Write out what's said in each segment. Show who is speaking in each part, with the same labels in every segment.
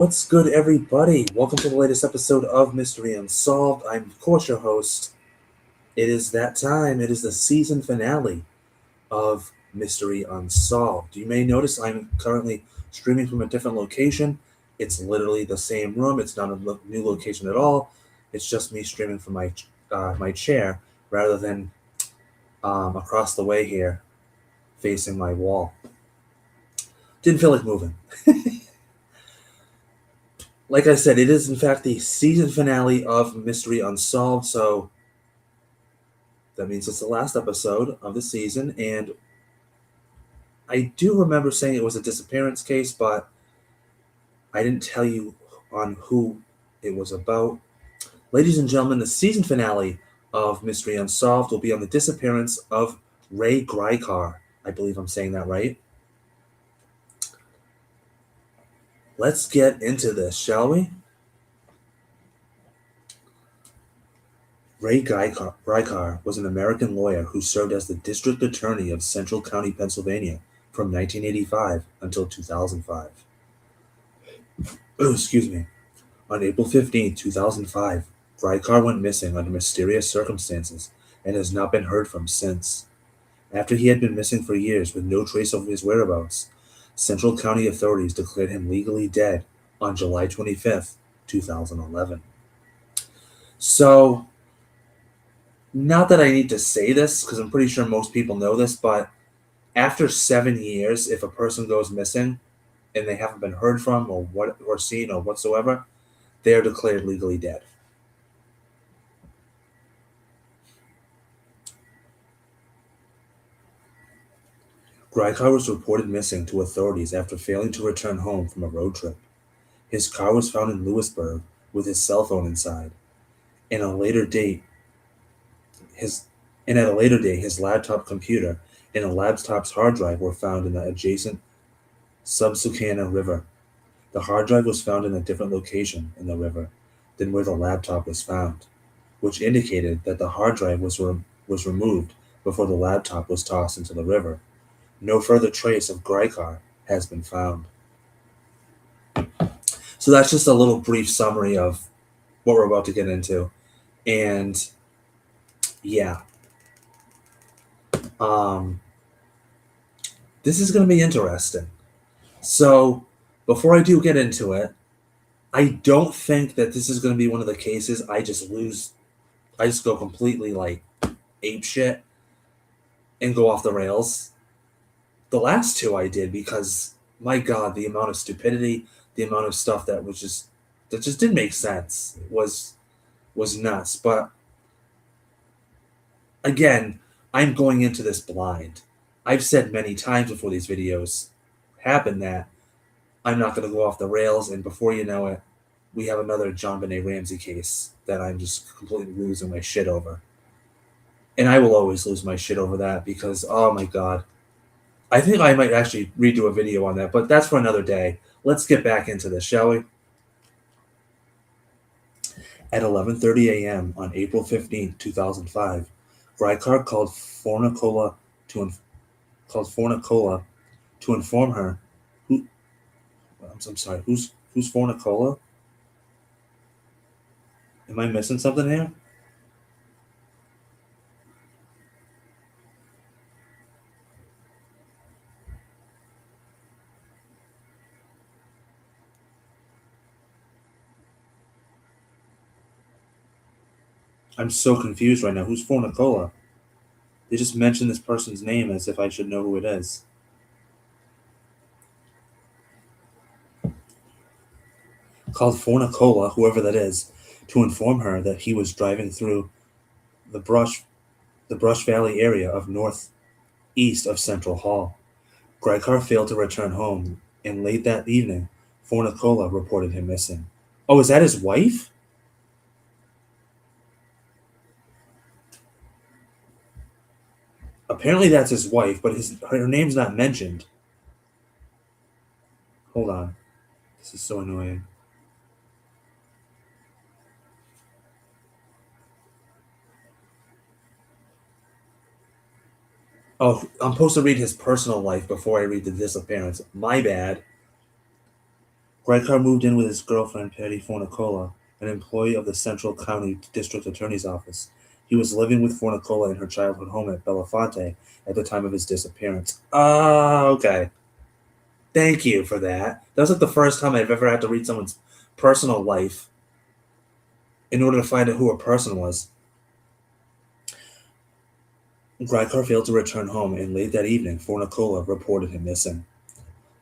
Speaker 1: What's good, everybody? Welcome to the latest episode of Mystery Unsolved. I'm, of course, your host. It is that time. It is the season finale of Mystery Unsolved. You may notice I'm currently streaming from a different location. It's literally the same room. It's not a new location at all. It's just me streaming from my chair rather than across the way here, facing my wall. Didn't feel like moving. Like I said, it is in fact the season finale of Mystery Unsolved, so that means it's the last episode of the season, and I do remember saying it was a disappearance case, but I didn't tell you on who it was about. Ladies and gentlemen, the season finale of Mystery Unsolved will be on the disappearance of Ray Gricar. I believe I'm saying that right. Let's get into this, shall we? Ray Gricar was an American lawyer who served as the district attorney of Central County, Pennsylvania from 1985 until 2005. Oh, excuse me. On April 15, 2005, Gricar went missing under mysterious circumstances and has not been heard from since. After he had been missing for years with no trace of his whereabouts, Central County authorities declared him legally dead on July 25th, 2011. So, not that I need to say this because I'm pretty sure most people know this, but after 7 years, if a person goes missing and they haven't been heard from or seen or whatsoever, they are declared legally dead. Gricar was reported missing to authorities after failing to return home from a road trip. His car was found in Lewisburg with his cell phone inside, and a later date his and at a later date his laptop computer and a laptop's hard drive were found in the adjacent Susquehanna River. The hard drive was found in a different location in the river than where the laptop was found, which indicated that the hard drive was removed before the laptop was tossed into the river. No further trace of Gricar has been found. So that's just a little brief summary of what we're about to get into. And yeah, um, this is going to be interesting. So before I do get into it, I don't think that this is going to be one of the cases I just go completely like ape shit and go off the rails. The last two I did because my god, the amount of stupidity, the amount of stuff that just didn't make sense was nuts. But again, I'm going into this blind. I've said many times before these videos happen that I'm not going to go off the rails, and before you know it, we have another John Benet Ramsey case that I'm just completely losing my shit over. And I will always lose my shit over that because, oh my god, I think I might actually redo a video on that, but that's for another day. Let's get back into this, shall we? At 11:30 a.m. on April 15, 2005, Gricar Fornicola to called Fornicola to inform her who I'm sorry, who's Fornicola? Am I missing something here? I'm so confused right now. Who's Fornicola? They just mentioned this person's name as if I should know who it is. Called Fornicola, whoever that is, to inform her that he was driving through the brush the Brush Valley area of northeast of Central Hall. Gricar failed to return home, and late that evening, Fornicola reported him missing. Oh, is that his wife? Apparently that's his wife, but her name's not mentioned. Hold on. This is so annoying. Oh, I'm supposed to read his personal life before I read the disappearance. My bad. Gricar moved in with his girlfriend, Patty Fornicola, an employee of the Central County District Attorney's Office. He was living with Fornicola in her childhood home at Belafonte at the time of his disappearance. Ah, okay. Thank you for that. That was like the first time I've ever had to read someone's personal life in order to find out who a person was. Gricar failed to return home, and late that evening, Fornicola reported him missing.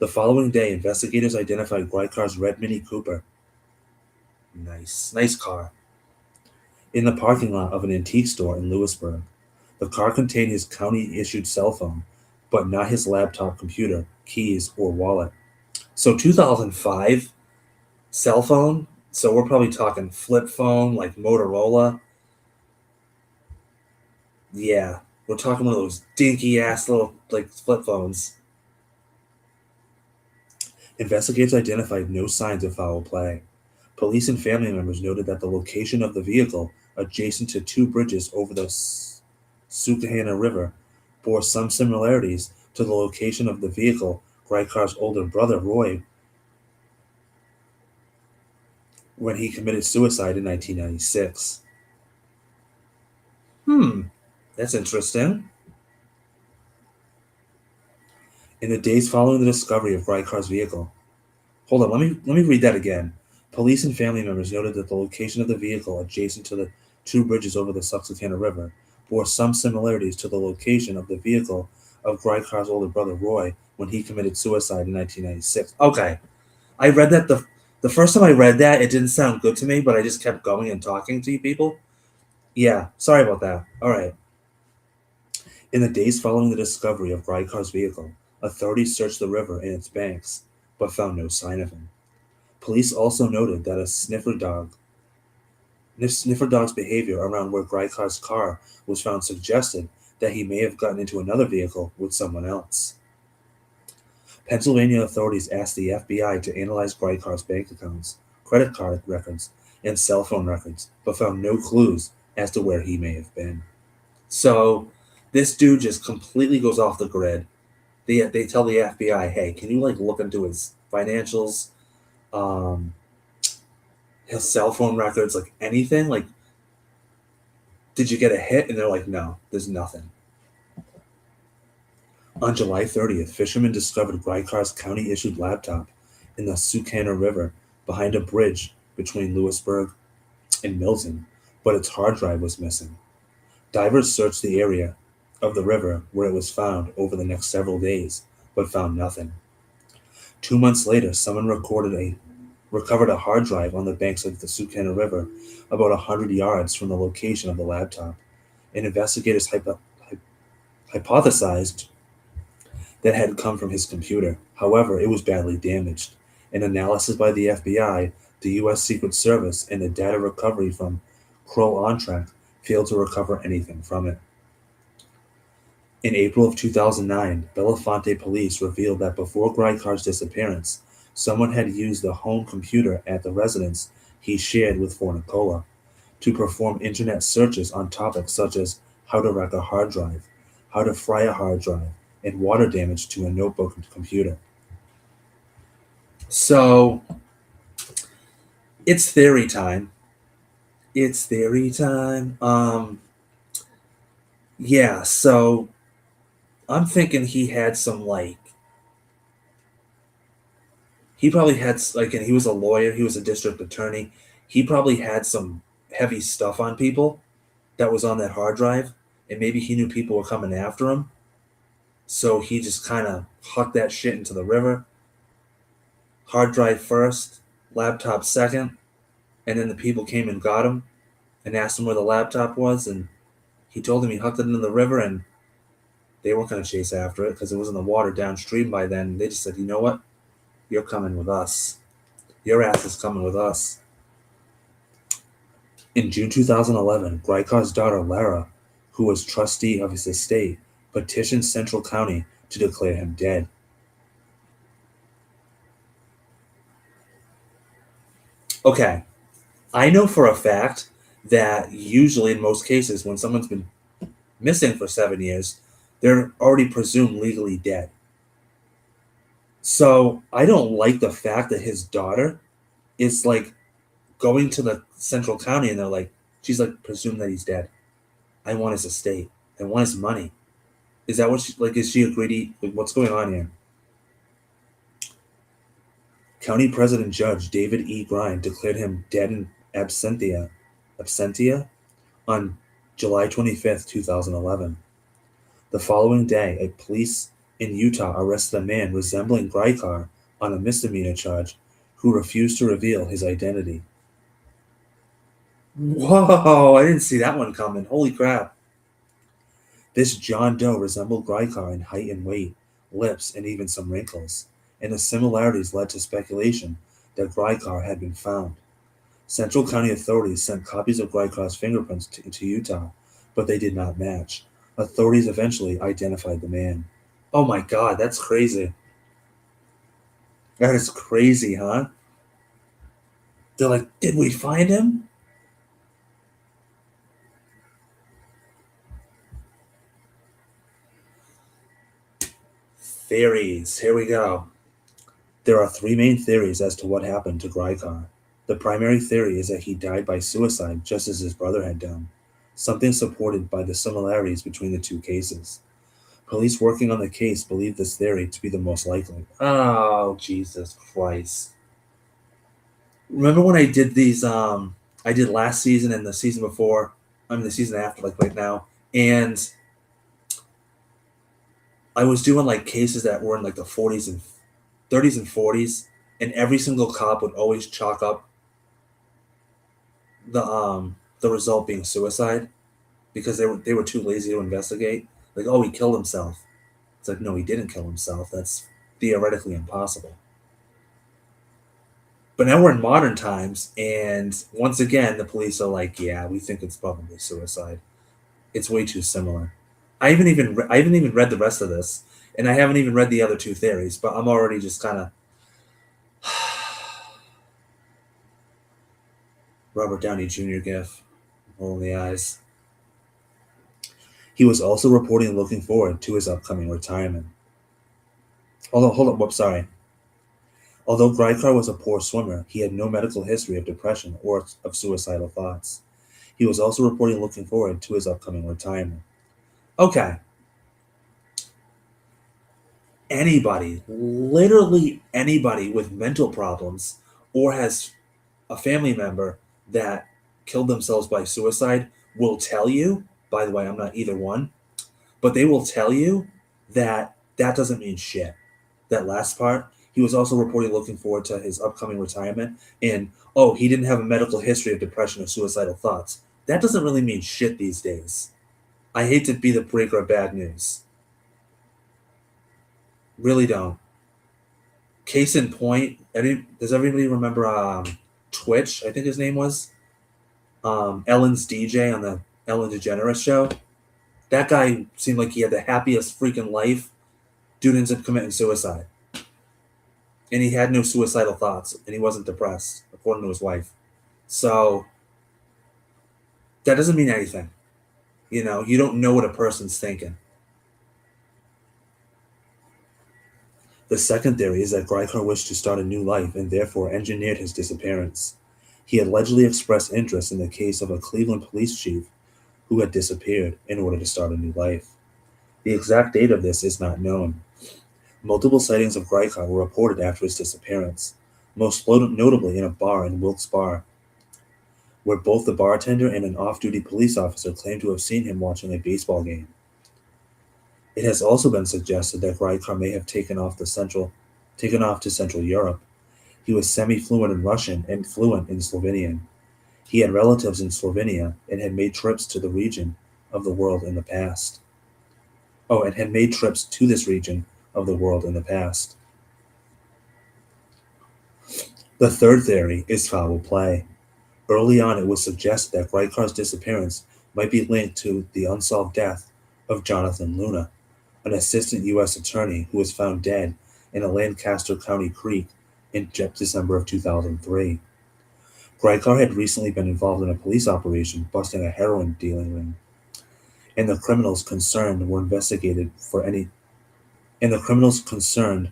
Speaker 1: The following day, investigators identified Gricar's red Mini Cooper, nice car, in the parking lot of an antique store in Lewisburg. The car contained his county-issued cell phone, but not his laptop computer, keys, or wallet. So 2005, cell phone? So we're probably talking flip phone, like Motorola. Yeah, we're talking one of those dinky ass little like flip phones. Investigators identified no signs of foul play. Police and family members noted that the location of the vehicle, adjacent to two bridges over the Susquehanna River, bore some similarities to the location of the vehicle Gricar's older brother Roy when he committed suicide in 1996. Hmm, that's interesting. In the days following the discovery of Gricar's vehicle, hold on, let me read that again. Police and family members noted that the location of the vehicle adjacent to the two bridges over the Susquehanna River bore some similarities to the location of the vehicle of Gricar's older brother Roy when he committed suicide in 1996. Okay, I read that the first time I read that, it didn't sound good to me, but I just kept going and talking to you people. Yeah, sorry about that. All right. In the days following the discovery of Gricar's vehicle, authorities searched the river and its banks, but found no sign of him. Police also noted that a sniffer dog's behavior around where Gricar's car was found suggested that he may have gotten into another vehicle with someone else. Pennsylvania authorities asked the FBI to analyze Gricar's bank accounts, credit card records, and cell phone records, but found no clues as to where he may have been. So, this dude just completely goes off the grid. They tell the FBI, hey, can you like look into his financials, um, his cell phone records, like anything? Like, did you get a hit? And they're like, no, there's nothing. On July 30th, fishermen discovered Gricar's county-issued laptop in the Susquehanna River behind a bridge between Lewisburg and Milton, but its hard drive was missing. Divers searched the area of the river where it was found over the next several days, but found nothing. 2 months later, someone recovered a hard drive on the banks of the Susquehanna River, about 100 yards from the location of the laptop, and investigators hypothesized that had come from his computer. However, it was badly damaged. An analysis by the FBI, the U.S. Secret Service, and the data recovery from Kroll OnTrack failed to recover anything from it. In April of 2009, Belafonte police revealed that before Gricar's disappearance, someone had used the home computer at the residence he shared with Fornicola to perform internet searches on topics such as how to wreck a hard drive, how to fry a hard drive, and water damage to a notebook and computer. So, it's theory time. It's theory time. Yeah, so I'm thinking he probably had like, and he was a lawyer, he was a district attorney. He probably had some heavy stuff on people that was on that hard drive, and maybe he knew people were coming after him, so he just kind of hucked that shit into the river. Hard drive first, laptop second, and then the people came and got him and asked him where the laptop was, and he told them he hucked it into the river, and they weren't going to chase after it because it was in the water downstream by then. They just said, you know what? You're coming with us. Your ass is coming with us. In June 2011, Gricar's daughter Lara, who was trustee of his estate, petitioned Central County to declare him dead. Okay, I know for a fact that usually in most cases when someone's been missing for 7 years, they're already presumed legally dead. So I don't like the fact that his daughter is like going to the central county and they're like, she's like, presume that he's dead. I want his estate. I want his money. Is that what she like? Is she a greedy? Like, what's going on here? County President Judge David E. Grind declared him dead in absentia on July 25th, 2011. The following day, a police in Utah arrested a man resembling Gricar on a misdemeanor charge who refused to reveal his identity. Whoa, I didn't see that one coming. Holy crap. This John Doe resembled Gricar in height and weight, lips, and even some wrinkles, and the similarities led to speculation that Gricar had been found. Central County authorities sent copies of Gricar's fingerprints to Utah, but they did not match. Authorities eventually identified the man. Oh my god, that's crazy. That is crazy, huh? They're like, did we find him? Theories. Here we go. There are three main theories as to what happened to Gricar. The primary theory is that he died by suicide just as his brother had done, something supported by the similarities between the two cases. Police working on the case believe this theory to be the most likely. Oh, Jesus Christ. Remember when I did these I did last season and the season before, I mean the season after, like right now, and I was doing like cases that were in like the 40s and 30s and 40s, and every single cop would always chalk up the result being suicide because they were too lazy to investigate. Like, oh, he killed himself. It's like, no, he didn't kill himself. That's theoretically impossible. But now we're in modern times, and once again, the police are like, yeah, we think it's probably suicide. It's way too similar. I haven't even read the rest of this, and I haven't even read the other two theories. But I'm already just kind of Robert Downey Jr. gif, rolling the eyes. He was also reporting looking forward to his upcoming retirement. Hold up, whoops, sorry. Although Gricar was a poor swimmer, he had no medical history of depression or of suicidal thoughts. He was also reporting looking forward to his upcoming retirement. Okay, anybody, literally anybody with mental problems or has a family member that killed themselves by suicide will tell you, by the way, I'm not either one, but they will tell you that that doesn't mean shit. That last part, he was also reportedly looking forward to his upcoming retirement, and oh, he didn't have a medical history of depression or suicidal thoughts. That doesn't really mean shit these days. I hate to be the breaker of bad news. Really don't. Case in point, does everybody remember Twitch? I think his name was Ellen's DJ on the Ellen DeGeneres show. That guy seemed like he had the happiest freaking life. Dude ends up committing suicide, and he had no suicidal thoughts, and he wasn't depressed, according to his wife. So that doesn't mean anything. You know, you don't know what a person's thinking. The second theory is that Gricar wished to start a new life and therefore engineered his disappearance. He had allegedly expressed interest in the case of a Cleveland police chief who had disappeared in order to start a new life. The exact date of this is not known. Multiple sightings of Gricar were reported after his disappearance, most notably in a bar in Wilkes Barre, where both the bartender and an off-duty police officer claimed to have seen him watching a baseball game. It has also been suggested that Gricar may have taken off to Central Europe. He was semi-fluent in Russian and fluent in Slovenian. He had relatives in Slovenia and had made trips to the region of the world in the past. Oh, and had made trips to this region of the world in the past. The third theory is foul play. Early on, it was suggested that Gricar's disappearance might be linked to the unsolved death of Jonathan Luna, an assistant U.S. attorney who was found dead in a Lancaster County creek in December of 2003. Gricar had recently been involved in a police operation busting a heroin dealing ring, and the criminals concerned were investigated for any and the criminals concerned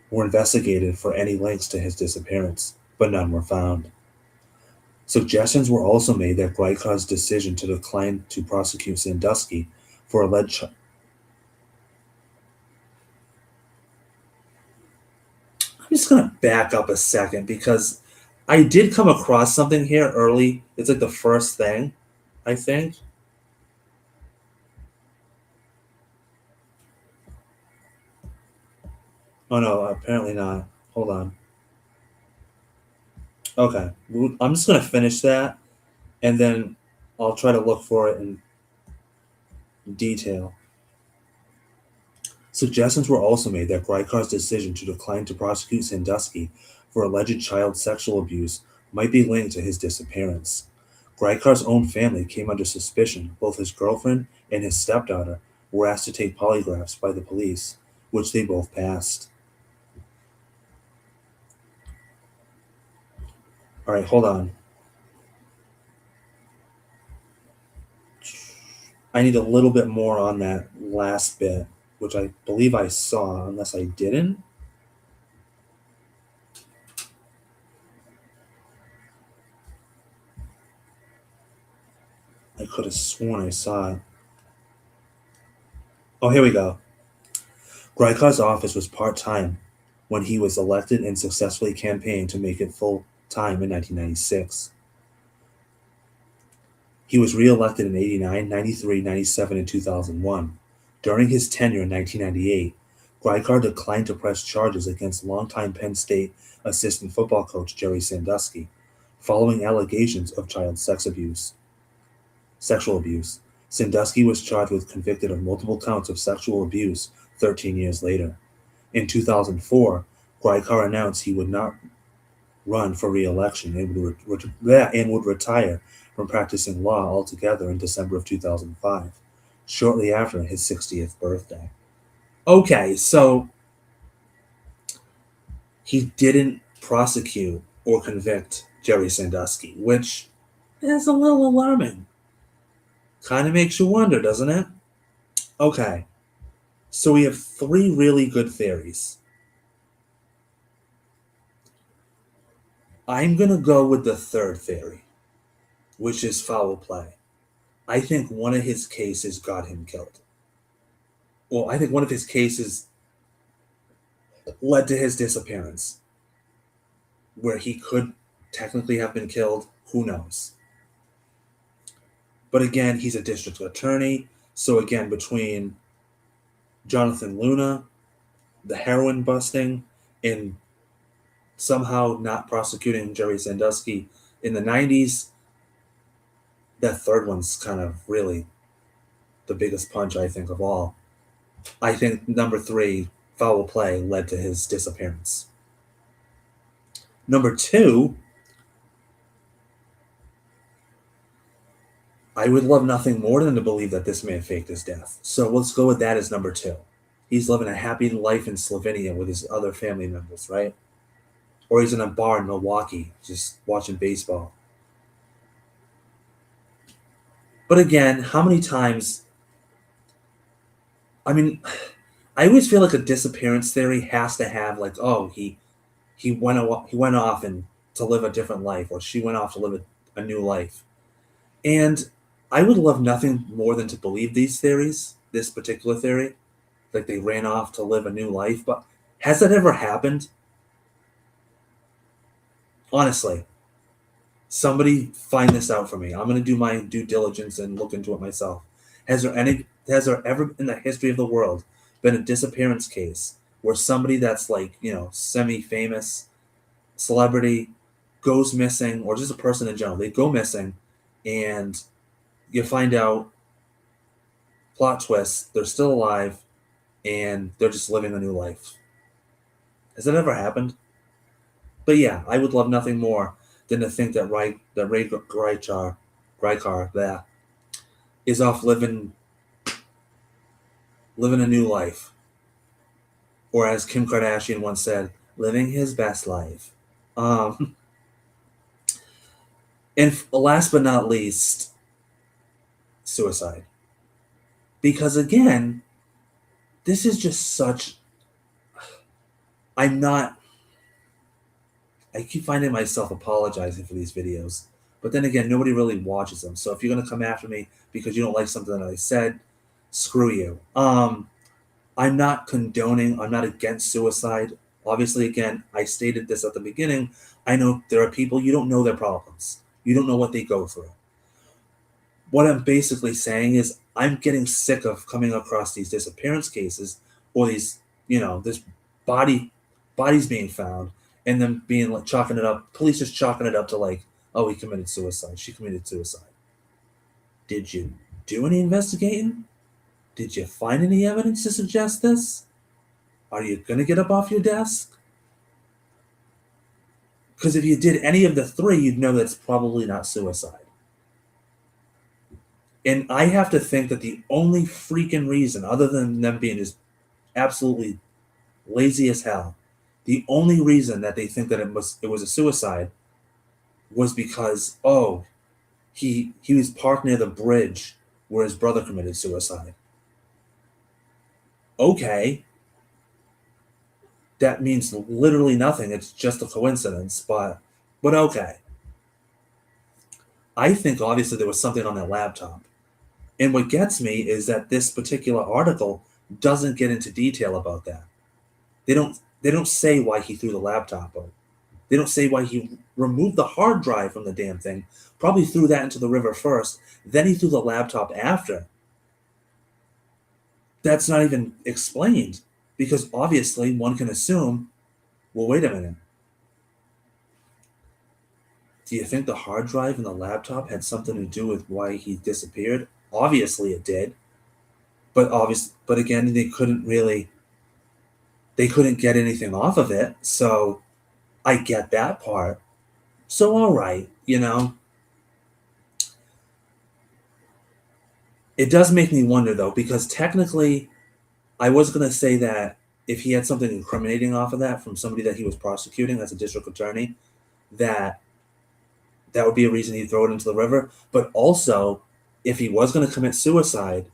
Speaker 1: were investigated for any links to his disappearance, but none were found. Suggestions were also made that Gricar's decision to decline to prosecute Sandusky for alleged. I'm just going to back up a second because I did come across something here early. It's like the first thing, I think. Oh no, apparently not. Hold on. Okay. I'm just going to finish that and then I'll try to look for it in detail. Suggestions were also made that Gricar's decision to decline to prosecute Sandusky for alleged child sexual abuse might be linked to his disappearance. Gricar's own family came under suspicion. Both his girlfriend and his stepdaughter were asked to take polygraphs by the police, which they both passed. All right, hold on. I need a little bit more on that last bit, which I believe I saw, unless I didn't. I could have sworn I saw it. Oh, here we go. Gricar's office was part time when he was elected and successfully campaigned to make it full time in 1996. He was re elected in 89, 93, 97, and 2001. During his tenure in 1998, Gricar declined to press charges against longtime Penn State assistant football coach Jerry Sandusky, following allegations of sexual abuse. Sandusky was charged with convicted of multiple counts of sexual abuse 13 years later. In 2004, Gricar announced he would not run for re-election and would retire from practicing law altogether in December of 2005, shortly after his 60th birthday. Okay, so he didn't prosecute or convict Jerry Sandusky, which is a little alarming. Kind of makes you wonder, doesn't it? Okay, so we have three really good theories. I'm going to go with the third theory, which is foul play. I think one of his cases got him killed. Well, I think one of his cases led to his disappearance, where he could technically have been killed. Who knows? But again, he's a district attorney. So again, between Jonathan Luna, the heroin busting, and somehow not prosecuting Jerry Sandusky in the 90s, that third one's kind of really the biggest punch, I think, of all. I think number three, foul play, led to his disappearance. Number two, I would love nothing more than to believe that this man faked his death. So let's go with that as number two. He's living a happy life in Slovenia with his other family members, right? Or he's in a bar in Milwaukee just watching baseball. But again, how many times? I mean, I always feel like a disappearance theory has to have like, oh, he went off and to live a different life, or she went off to live a new life. And I would love nothing more than to believe these theories, this particular theory, like they ran off to live a new life. But has that ever happened? Honestly, somebody find this out for me. I'm going to do my due diligence and look into it myself. Has there ever in the history of the world been a disappearance case where somebody that's like, semi-famous celebrity goes missing, or just a person in general, they go missing, and you find out, plot twist, they're still alive and they're just living a new life. Has that ever happened? But yeah, I would love nothing more than to think that Ray Gricar, that is off living a new life, or as Kim Kardashian once said, living his best life. Um, and last but not least, suicide. Because again, this is just such. I'm not. I keep finding myself apologizing for these videos, but then again, nobody really watches them. So if you're gonna come after me because you don't like something that I said, screw you. I'm not condoning. I'm not against suicide. Obviously, again, I stated this at the beginning. I know there are people you don't know their problems. You don't know what they go through. What I'm basically saying is I'm getting sick of coming across these disappearance cases or these, this body bodies being found and them being like chalking it up, police just chalking it up to like, oh, he committed suicide. She committed suicide. Did you do any investigating? Did you find any evidence to suggest this? Are you gonna get up off your desk? Because if you did any of the three, you'd know that's probably not suicide. And I have to think that the only freaking reason, other than them being just absolutely lazy as hell, the only reason that they think that it was a suicide was because he was parked near the bridge where his brother committed suicide. Okay, that means literally nothing. It's just a coincidence, but okay. I think obviously there was something on that laptop. And what gets me is that this particular article doesn't get into detail about that. They don't say why he threw the laptop out. They don't say why he removed the hard drive from the damn thing. Probably threw that into the river first, then he threw the laptop after. That's not even explained because obviously one can assume, well, wait a minute. Do you think the hard drive and the laptop had something to do with why he disappeared? Obviously it did. But again, they couldn't get anything off of it. So I get that part. So all right, it does make me wonder though, because technically I was gonna say that if he had something incriminating off of that from somebody that he was prosecuting as a district attorney, that that would be a reason he'd throw it into the river. But also, if he was gonna commit suicide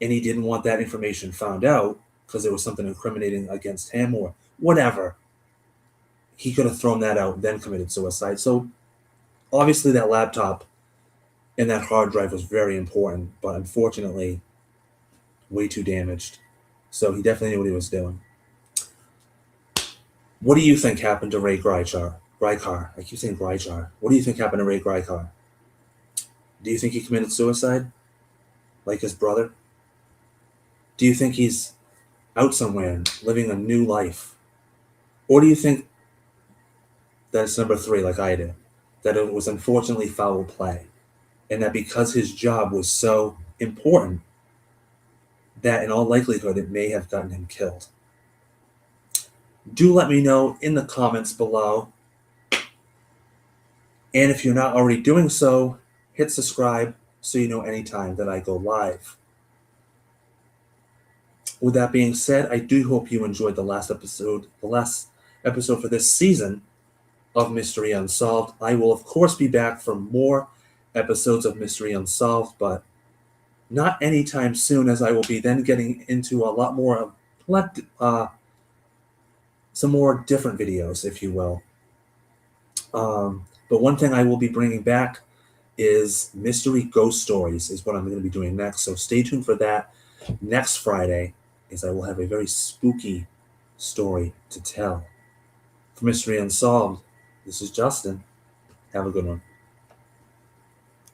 Speaker 1: and he didn't want that information found out because there was something incriminating against him or whatever, he could have thrown that out, then committed suicide. So obviously, that laptop and that hard drive was very important, but unfortunately, way too damaged. So he definitely knew what he was doing. What do you think happened to Ray Gricar? Gricar. I keep saying Gricar. What do you think happened to Ray Gricar? Do you think he committed suicide, like his brother? Do you think he's out somewhere living a new life, or do you think that it's number three, like I did, that it was unfortunately foul play? And that because his job was so important, that in all likelihood it may have gotten him killed. Do let me know in the comments below. And if you're not already doing so, hit subscribe so you know anytime that I go live. With that being said, I do hope you enjoyed the last episode for this season of Mystery Unsolved. I will, of course, be back for more episodes of Mystery Unsolved, but not anytime soon, as I will be then getting into a lot more some more different videos, if you will. But one thing I will be bringing back is mystery ghost stories is what I'm going to be doing next. So stay tuned for that next Friday, as I will have a very spooky story to tell. For Mystery Unsolved, this is Justin. Have a good one.